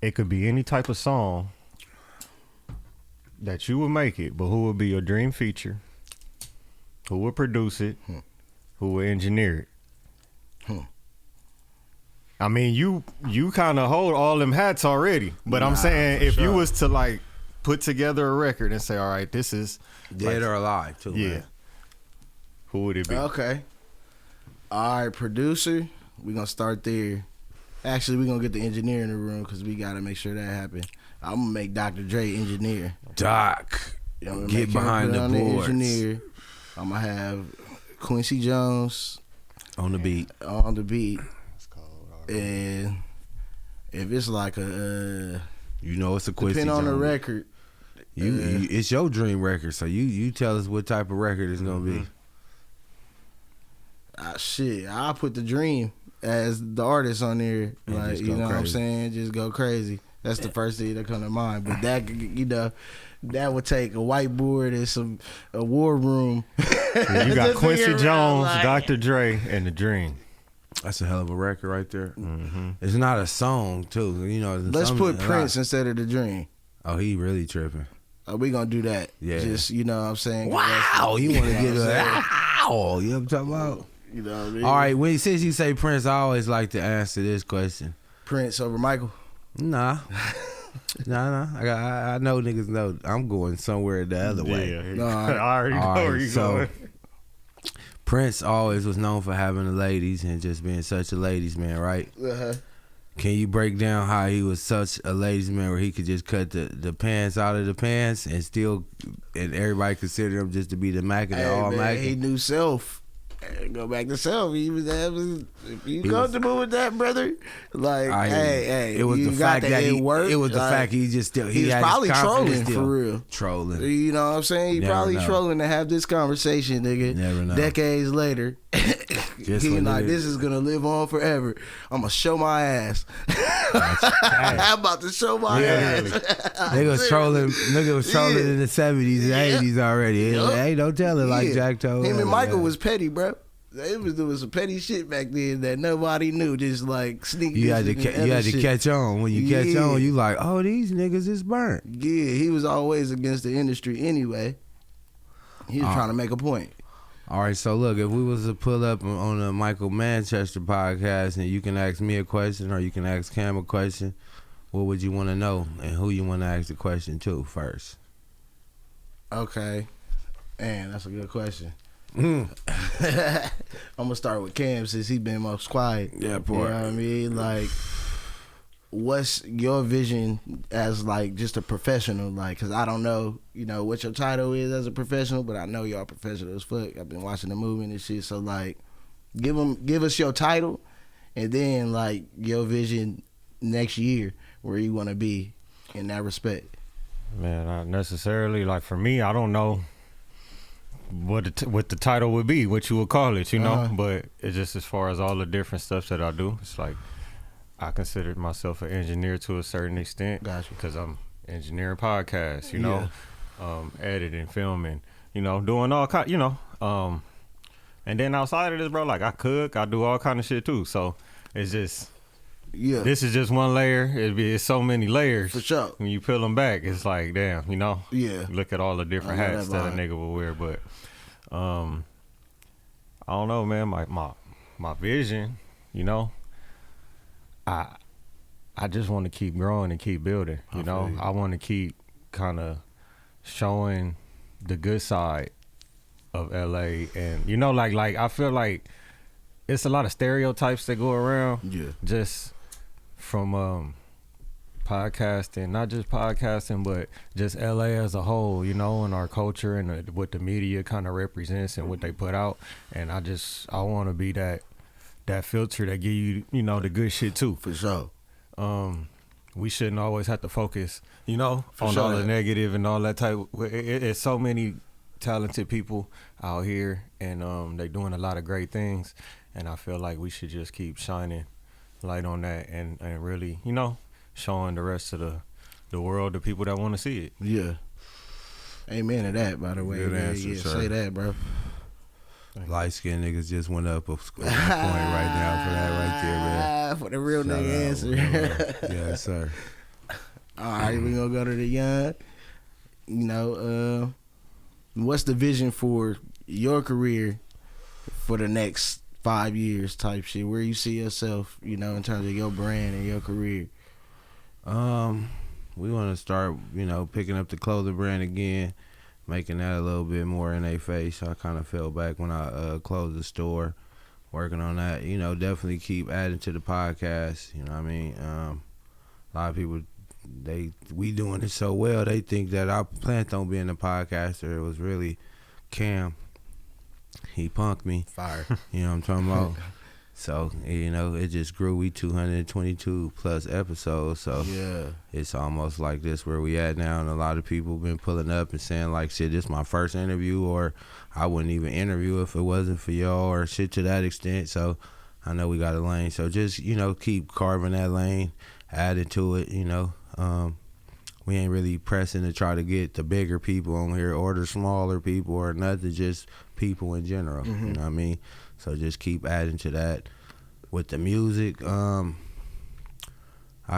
Speaker 4: it could be any type of song that you would make it, but who would be your dream feature? Who would produce it? Who would engineer it? I mean, you kind of hold all them hats already, but I'm saying
Speaker 5: for
Speaker 4: if you
Speaker 5: sure.
Speaker 4: was to like put together a record and say, all right, this is
Speaker 3: Dead
Speaker 4: like,
Speaker 3: or alive, too,
Speaker 4: yeah.
Speaker 3: man.
Speaker 4: Who would it be?
Speaker 5: Okay. All right, producer. We're going to start there. Actually, we're going to get the engineer in the room because we got to make sure that happens. I'm going to make Dr. Dre engineer.
Speaker 3: Doc,
Speaker 5: I'm gonna
Speaker 3: get
Speaker 5: make him
Speaker 3: behind
Speaker 5: put
Speaker 3: the
Speaker 5: on
Speaker 3: boards.
Speaker 5: engineer. I'm going to have Quincy Jones
Speaker 3: On the beat.
Speaker 5: on the beat. And if it's like a,
Speaker 3: You know it's a Quincy
Speaker 5: depend on the
Speaker 3: Jones.
Speaker 5: record.
Speaker 3: You, it's your dream record, so you tell us what type of record it's gonna be.
Speaker 5: Shit, I'll put the dream as the artist on there.
Speaker 3: And
Speaker 5: Like,
Speaker 3: just
Speaker 5: you
Speaker 3: go
Speaker 5: know what I'm
Speaker 3: crazy.
Speaker 5: saying? Just go crazy. That's the first thing that come to mind. But that, you know, that would take a whiteboard and a war room.
Speaker 4: Yeah, you got
Speaker 5: Just
Speaker 4: Quincy
Speaker 5: figure it out,
Speaker 4: Jones,
Speaker 5: like-
Speaker 4: Dr. Dre, and The Dream.
Speaker 3: That's a hell of a record right there. It's not a song too, you know.
Speaker 5: Let's
Speaker 3: some-
Speaker 5: put
Speaker 3: a lot-
Speaker 5: Prince instead of the dream.
Speaker 3: Oh, he really tripping.
Speaker 5: We gonna do that.
Speaker 3: Yeah.
Speaker 5: Just, you know what I'm saying?
Speaker 3: Wow, you want to get
Speaker 5: know what I'm
Speaker 3: a wow? You know what I'm talking about?
Speaker 5: You know what I mean?
Speaker 3: All right, since you say Prince, I always like to answer this question.
Speaker 5: Prince over Michael.
Speaker 3: Nah. Nah. I know niggas know I'm going somewhere the other way.
Speaker 4: Yeah,
Speaker 5: No,
Speaker 4: I already know
Speaker 3: All
Speaker 4: where
Speaker 3: right,
Speaker 4: you
Speaker 3: so
Speaker 4: going.
Speaker 3: Prince always was known for having the ladies and just being such a ladies man, right?
Speaker 5: Uh-huh.
Speaker 3: Can you break down how he was such a ladies man where he could just cut the pants out of the pants and still, and everybody considered him just to be the Mac and the all
Speaker 5: man,
Speaker 3: Mac?
Speaker 5: he knew self. Go back to self. He was if you
Speaker 3: He
Speaker 5: comfortable with that, brother. Like, hey,
Speaker 3: it was
Speaker 5: you
Speaker 3: the
Speaker 5: got
Speaker 3: fact that
Speaker 5: it
Speaker 3: he,
Speaker 5: worked.
Speaker 3: it was the
Speaker 5: Like,
Speaker 3: fact he just still
Speaker 5: he was
Speaker 3: had his
Speaker 5: probably
Speaker 3: confidence
Speaker 5: trolling
Speaker 3: still.
Speaker 5: for real.
Speaker 3: Trolling.
Speaker 5: You know what I'm saying? He
Speaker 3: Never
Speaker 5: probably
Speaker 3: know.
Speaker 5: trolling to have this conversation, nigga.
Speaker 3: Never know.
Speaker 5: Decades later,
Speaker 3: Just
Speaker 5: he
Speaker 3: when
Speaker 5: like,
Speaker 3: it
Speaker 5: this
Speaker 3: is.
Speaker 5: is gonna live on forever. I'm gonna show my ass. I'm about to show my ass.
Speaker 3: Nigga was trolling. Nigga was trolling in the 70s and 80s already.
Speaker 5: Yup.
Speaker 3: Hey, don't tell it like
Speaker 5: Yeah.
Speaker 3: Jack told.
Speaker 5: Him and
Speaker 3: us,
Speaker 5: Michael
Speaker 3: man.
Speaker 5: was petty, bro. They was doing some petty shit back then that nobody knew. Just like sneak.
Speaker 3: You had to
Speaker 5: dissing and
Speaker 3: you had
Speaker 5: other
Speaker 3: to
Speaker 5: shit.
Speaker 3: catch on. When you catch
Speaker 5: Yeah.
Speaker 3: on, you like, oh, these niggas is burnt.
Speaker 5: Yeah, he was always against the industry anyway. He was trying to make a point.
Speaker 3: All right, so look, if we was to pull up on the Michael Manchester podcast and you can ask me a question or you can ask Cam a question, what would you want to know and who you want to ask the question to first?
Speaker 5: Okay. Man, that's a good question.
Speaker 3: Mm.
Speaker 5: I'm gonna start with Cam since he been most quiet.
Speaker 3: Yeah,
Speaker 5: You
Speaker 3: boy.
Speaker 5: know what I mean? Like, what's your vision as like just a professional? Like, cause I don't know, you know, what your title is as a professional, but I know y'all professional as fuck. I've been watching the movie and shit. So like, give us your title, and then like your vision next year where you want to be in that respect.
Speaker 4: Man, not necessarily. Like for me, I don't know what the title would be, what you would call it, you know.
Speaker 5: Uh-huh.
Speaker 4: But it's just as far as all the different stuff that I do, it's like I consider myself an engineer to a certain extent.
Speaker 5: Gotcha.
Speaker 4: Because I'm engineering podcasts, you know, editing, filming, you know, doing all kind, you know. And then outside of this, bro, like I cook, I do all kind of shit too. So it's just
Speaker 5: Yeah.
Speaker 4: this is just one layer. It's so many layers.
Speaker 5: For sure.
Speaker 4: When you peel them back, it's like, damn, you know?
Speaker 5: Yeah.
Speaker 4: Look at all the different
Speaker 5: I know
Speaker 4: hats
Speaker 5: that
Speaker 4: that a
Speaker 5: vibe.
Speaker 4: nigga will wear. But I don't know, man. My vision, you know, I just want to keep growing and keep building. You know, I want to keep kind of showing the good side of LA, and you know, like I feel like it's a lot of stereotypes that go around.
Speaker 5: Yeah.
Speaker 4: Just from podcasting, not just podcasting, but just LA as a whole, you know, and our culture and what the media kind of represents and what they put out. And I want to be that filter that give you, you know, the good shit too.
Speaker 5: For sure.
Speaker 4: We shouldn't always have to focus, you know,
Speaker 5: For
Speaker 4: on
Speaker 5: sure.
Speaker 4: all the negative and all that type. It's so many talented people out here, and they doing a lot of great things. And I feel like we should just keep shining light on that and really, you know, showing the rest of the world, the people that want to see it.
Speaker 5: Yeah. Amen to that, by the way.
Speaker 3: Good
Speaker 5: Yeah,
Speaker 3: answer,
Speaker 5: yeah.
Speaker 3: sir.
Speaker 5: Say that, bro.
Speaker 3: Light skinned niggas just went up a point right now for that right there, man.
Speaker 5: For the real
Speaker 3: Shout
Speaker 5: nigga
Speaker 3: out,
Speaker 5: answer.
Speaker 3: man. Yes, sir.
Speaker 5: All right, we gonna go to the young. You know, what's the vision for your career for the next 5 years type shit? Where you see yourself, you know, in terms of your brand and your career?
Speaker 3: We want to start, you know, picking up the clothing brand again, making that a little bit more in their face. I kind of fell back when I closed the store, working on that. You know, definitely keep adding to the podcast. You know what I mean? A lot of people, we doing it so well, they think that I planned on being a podcaster. It was really Cam. He punked me.
Speaker 5: Fire.
Speaker 3: You know what I'm talking about? So, you know, it just grew. We 222 plus episodes. So
Speaker 5: Yeah.
Speaker 3: it's almost like this where we at now, and a lot of people been pulling up and saying like, shit, this is my first interview, or I wouldn't even interview if it wasn't for y'all, or shit to that extent. So I know we got a lane. So just, you know, keep carving that lane, adding to it, you know. We ain't really pressing to try to get the bigger people on here or the smaller people or nothing, just people in general. You know what I mean? So just keep adding to that. With the music, I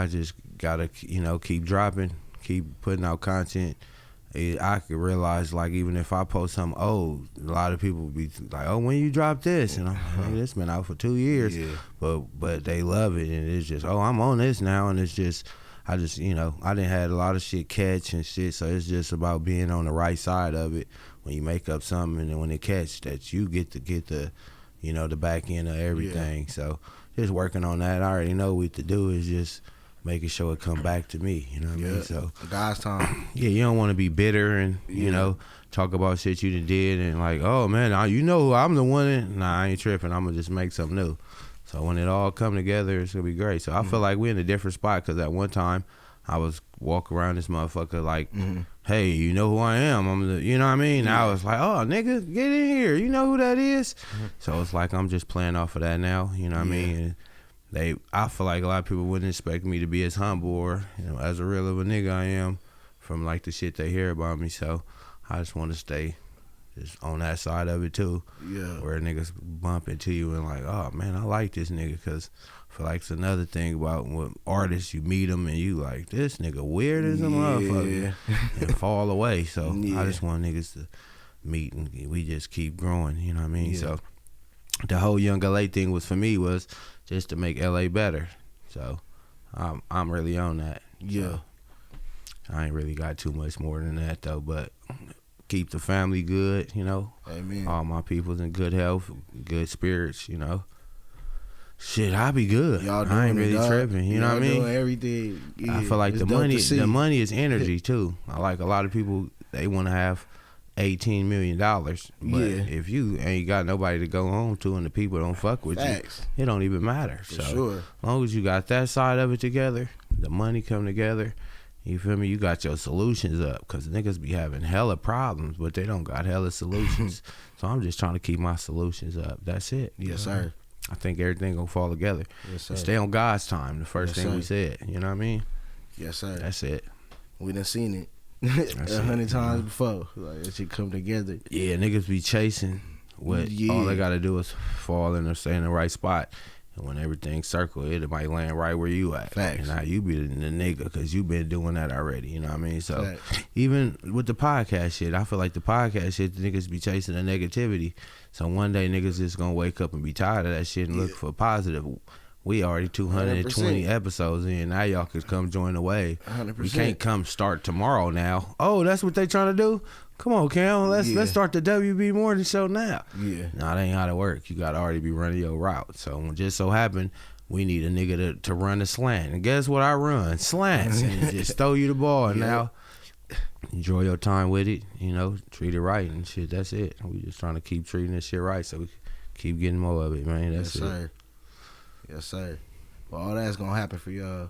Speaker 3: just gotta, you know, keep dropping, keep putting out content. I could realize, like, even if I post something old, a lot of people be like, "Oh, when you drop this?" And I'm like, "It's been out for 2 years,"
Speaker 5: Yeah.
Speaker 3: but they love it, and it's just, "Oh, I'm on this now," and it's just, I just, you know, I didn't had a lot of shit catch and shit, so it's just about being on the right side of it. When you make up something and then when it catch, that you get the, you know, the back end of everything. So just working on that. I already know what to do is just making sure it come back to me. You know what I mean? So
Speaker 5: God's time.
Speaker 3: yeah, you don't want to be bitter and you know talk about shit you done did and like, oh man, you know I'm the one. Nah, I ain't tripping. I'm gonna just make something new. So when it all come together, it's gonna be great. So I feel like we're in a different spot because at one time I was walking around this motherfucker like, hey, you know who I am? I'm the, you know what I mean? Now it's like, oh nigga, get in here. You know who that is? So it's like I'm just playing off of that now. You know what I mean? And I feel like a lot of people wouldn't expect me to be as humble or, you know, as real of a nigga I am from like the shit they hear about me. So I just want to stay just on that side of it too.
Speaker 5: Yeah.
Speaker 3: Where niggas bump into you and like, oh man, I like this nigga, because I feel like it's another thing about when artists, you meet them and you like, this nigga weird as a motherfucker, and fall away. So I just want niggas to meet and we just keep growing, you know what I mean? So the whole Young LA thing was, for me, was just to make LA better. So I'm really on that.
Speaker 5: Yeah.
Speaker 3: So I ain't really got too much more than that though, but keep the family good, you know.
Speaker 5: Amen.
Speaker 3: All my people's in good health, good spirits, you know. Shit, I'll be good.
Speaker 5: Y'all doing
Speaker 3: I ain't
Speaker 5: it,
Speaker 3: really
Speaker 5: dog.
Speaker 3: tripping, you know what I mean?
Speaker 5: Doing everything. Yeah.
Speaker 3: I feel like
Speaker 5: It's
Speaker 3: the
Speaker 5: dope to see.
Speaker 3: money is energy too. I like a lot of people, they want to have $18 million, but if you ain't got nobody to go home to and the people don't fuck with
Speaker 5: Facts.
Speaker 3: you, it don't even matter.
Speaker 5: For
Speaker 3: So
Speaker 5: sure.
Speaker 3: as long as you got that side of it together, the money come together, you feel me? You got your solutions up, because niggas be having hella problems, but they don't got hella solutions. So I'm just trying to keep my solutions up. That's it.
Speaker 5: Yes, sir.
Speaker 3: I think everything gonna fall together.
Speaker 5: Yes, sir.
Speaker 3: And stay on God's time. The first
Speaker 5: Yes,
Speaker 3: thing we
Speaker 5: sir.
Speaker 3: said. You know what I mean?
Speaker 5: Yes, sir.
Speaker 3: That's it.
Speaker 5: We done seen it
Speaker 3: That's
Speaker 5: 100
Speaker 3: it,
Speaker 5: times before. Like, it should come together.
Speaker 3: Yeah, niggas be chasing what all they gotta do is fall in or stay in the right spot. And when everything circle, it might land right where you at.
Speaker 5: Facts.
Speaker 3: And now you be the nigga because you been doing that already. You know what I mean? So
Speaker 5: Facts.
Speaker 3: even with the podcast shit, I feel like the podcast shit, the niggas be chasing the negativity. So one day niggas just gonna wake up and be tired of that shit and look for positive. We already 220
Speaker 5: 100%.
Speaker 3: episodes in. Now y'all could come join the wave.
Speaker 5: 100%.
Speaker 3: We can't come start tomorrow now. Oh, that's what they trying to do? Come on, Cam. Let's start the WB Morning Show now.
Speaker 5: Yeah.
Speaker 3: No, that ain't how to work. You gotta already be running your route. So when just so happen we need a nigga to run the slant. And guess what I run? Slants. And just throw you the ball. And now enjoy your time with it. You know, treat it right and shit. That's it. We just trying to keep treating this shit right so we keep getting more of it, man. That's
Speaker 5: Yes,
Speaker 3: it.
Speaker 5: sir. Yes, sir. Well, all that's gonna happen for y'all.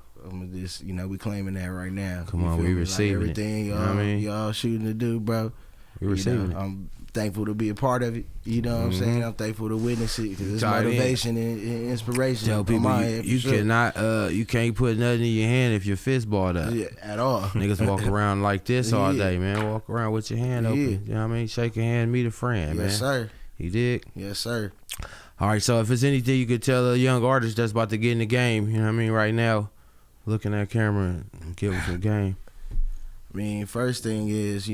Speaker 5: Just, we claiming that right now.
Speaker 3: Come
Speaker 5: You
Speaker 3: on,
Speaker 5: feel
Speaker 3: we
Speaker 5: me?
Speaker 3: receiving it.
Speaker 5: everything
Speaker 3: You
Speaker 5: y'all,
Speaker 3: know what I mean?
Speaker 5: y'all shooting to do, bro.
Speaker 3: We receiving it.
Speaker 5: I'm thankful to be a part of it. You know what I'm saying? I'm thankful to witness it because it's
Speaker 3: Tied in.
Speaker 5: motivation and inspiration.
Speaker 3: Tell
Speaker 5: on
Speaker 3: people
Speaker 5: my
Speaker 3: you,
Speaker 5: end, for
Speaker 3: you
Speaker 5: sure.
Speaker 3: cannot, you can't put nothing in your hand if your fist balled up.
Speaker 5: Yeah, at all.
Speaker 3: Niggas walk around like this all
Speaker 5: Yeah.
Speaker 3: day, man. Walk around with your hand open.
Speaker 5: Yeah.
Speaker 3: You know what I mean? Shake a hand, meet a friend, man.
Speaker 5: Yes, sir.
Speaker 3: You dig?
Speaker 5: Yes, sir.
Speaker 3: All right, so if it's anything you could tell a young artist that's about to get in the game, you know what I mean, right now, looking at camera and give them some game.
Speaker 5: I mean, first thing is,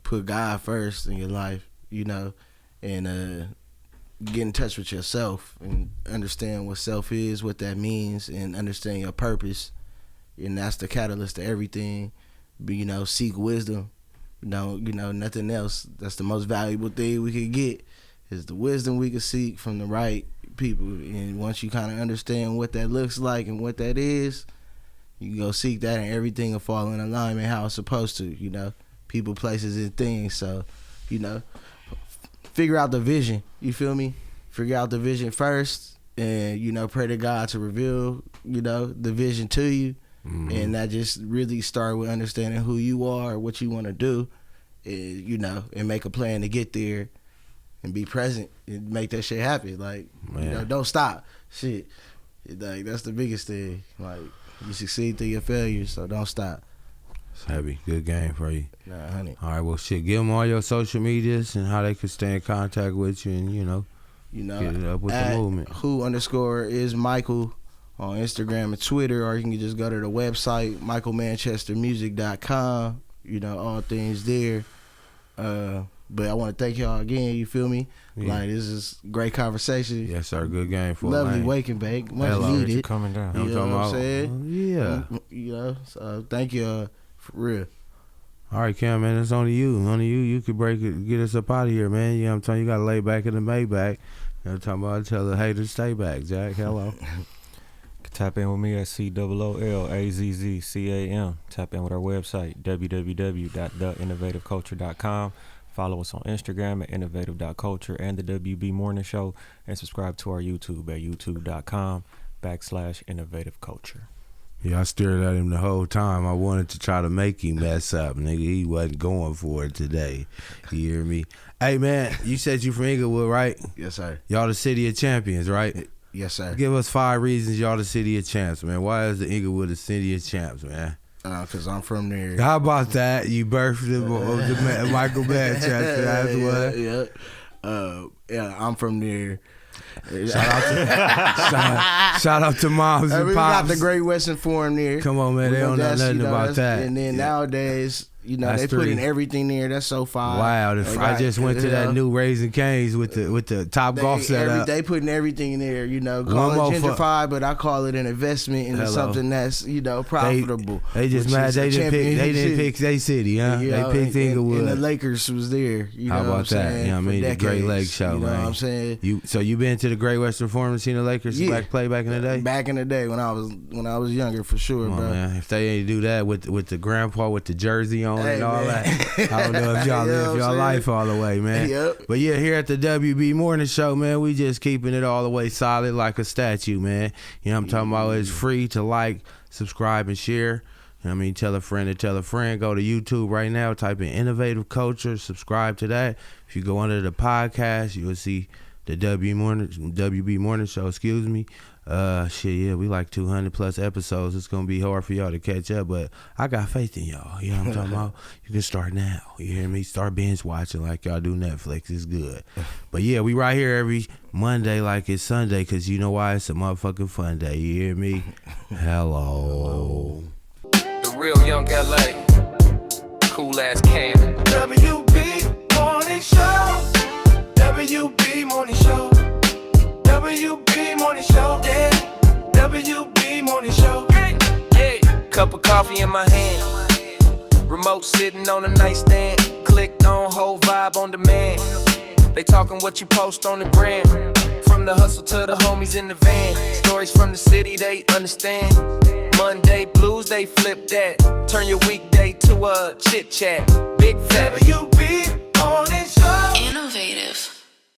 Speaker 5: put God first in your life, and get in touch with yourself and understand what self is, what that means, and understand your purpose. And that's the catalyst to everything. But, seek wisdom. Nothing else. That's the most valuable thing we could get is the wisdom we could seek from the right people. And once you kind of understand what that looks like and what that is, you can go seek that and everything will fall in alignment how it's supposed to, people, places, and things. So, figure out the vision. You feel me? Figure out the vision first and, pray to God to reveal, the vision to you.
Speaker 3: Mm-hmm.
Speaker 5: And that just really start with understanding who you are, what you want to do, and make a plan to get there and be present and make that shit happen. Like, don't stop. Shit. Like, that's the biggest thing. Like, you succeed through your failures, so don't stop.
Speaker 3: It's heavy. Good game for you.
Speaker 5: Nah, honey.
Speaker 3: All right, well, shit, give them all your social medias and how they could stay in contact with you and, get it up with the movement.
Speaker 5: Who_is_Michael on Instagram and Twitter, or you can just go to the website, michaelmanchestermusic.com. All things there. But I want to thank y'all again, you feel me?
Speaker 3: Yeah.
Speaker 5: Like, this is great conversation.
Speaker 3: Yes, sir. Good game for
Speaker 5: Lovely
Speaker 3: Lane.
Speaker 5: wake and bake. Much
Speaker 3: Hello.
Speaker 4: Appreciate you
Speaker 5: needed.
Speaker 4: coming down.
Speaker 3: You know what I'm
Speaker 5: saying?
Speaker 3: Yeah.
Speaker 5: So thank you for real.
Speaker 3: All right, Cam, man, it's only you. Only you. You could break it, get us up out of here, man. You know what I'm telling you? You got to lay back in the Maybach. You know what I'm talking about? Tell the haters stay back, Jack. Hello.
Speaker 4: Tap in with me at COOLAZZCAM. Tap in with our website, www.theinnovativeculture.com. Follow us on Instagram at innovative.culture and the WB Morning Show. And subscribe to our YouTube at youtube.com/innovativeculture.
Speaker 3: Yeah, I stared at him the whole time. I wanted to try to make him mess up, nigga. He wasn't going for it today. You hear me? Hey, man, you said you from Inglewood, right?
Speaker 5: Yes, sir.
Speaker 3: Y'all the city of champions, right?
Speaker 5: Yes, sir.
Speaker 3: Give us 5 reasons y'all the city of champs, man. Why is the Inglewood the city of champs, man?
Speaker 5: Because I'm from there.
Speaker 3: How about that? You birthed the Michael Manchester. That's what.
Speaker 5: Yeah, I'm from there.
Speaker 3: Shout out to moms
Speaker 5: Hey,
Speaker 3: and
Speaker 5: we
Speaker 3: pops.
Speaker 5: got the Great Western Forum there.
Speaker 3: Come on, man. They don't know nothing about that.
Speaker 5: And then nowadays,
Speaker 3: That's
Speaker 5: they put in
Speaker 3: 3.
Speaker 5: everything there. That's so fire.
Speaker 3: Wow,
Speaker 5: They
Speaker 3: I
Speaker 5: got,
Speaker 3: just went to that new Raising Cane's with the top golf setup.
Speaker 5: They putting everything in there,
Speaker 3: One
Speaker 5: call
Speaker 3: more
Speaker 5: it gentrified, but I call it an investment into
Speaker 3: Hello.
Speaker 5: something that's, profitable.
Speaker 3: They just
Speaker 5: which
Speaker 3: mad
Speaker 5: is a
Speaker 3: they didn't
Speaker 5: championship.
Speaker 3: pick their city, huh?
Speaker 5: You
Speaker 3: They
Speaker 5: know,
Speaker 3: picked Inglewood.
Speaker 5: And the Lakers was there.
Speaker 3: How
Speaker 5: know
Speaker 3: about
Speaker 5: what I'm
Speaker 3: that?
Speaker 5: saying,
Speaker 3: You know what I mean?
Speaker 5: for
Speaker 3: The Great
Speaker 5: decades,
Speaker 3: Lake Show,
Speaker 5: you know
Speaker 3: man.
Speaker 5: what I'm saying?
Speaker 3: You been to the Great Western Forum and seen the Lakers play back in the day?
Speaker 5: Back in the day when I was younger, for sure,
Speaker 3: Come on,
Speaker 5: bro.
Speaker 3: man. If they ain't do that with the grandpa with the jersey on
Speaker 5: Hey,
Speaker 3: and all
Speaker 5: man.
Speaker 3: that, I don't know if y'all
Speaker 5: You know
Speaker 3: live
Speaker 5: what
Speaker 3: y'all
Speaker 5: I'm
Speaker 3: life
Speaker 5: saying?
Speaker 3: all the way, man.
Speaker 5: Yep.
Speaker 3: But yeah, here at the WB Morning Show, man, we just keeping it all the way solid like a statue, man. You know what I'm talking about? It's free to like, subscribe, and share. You know what I mean? Tell a friend to tell a friend. Go to YouTube right now, type in Innovative Culture, subscribe to that. If you go under the podcast, you'll see the WB Morning Show, excuse me. Shit, yeah, we like 200 plus episodes. It's gonna be hard for y'all to catch up, but I got faith in y'all. You know what I'm talking about? You can start now. You hear me? Start binge watching like y'all do Netflix. It's good. But yeah, we right here every Monday like it's Sunday, because you know why? It's a motherfucking fun day. You hear me? Hello.
Speaker 1: The real Young LA, cool ass Cam. WB Morning Show. WB Morning Show. WB Morning Show. Yeah. WB Morning Show. Yeah. Cup of coffee in my hand. Remote sitting on a nightstand. Clicked on whole vibe on demand. They talking what you post on the gram. From the hustle to the homies in the van. Stories from the city they understand. Monday blues, they flip that. Turn your weekday to a chit chat. Big fat WB Morning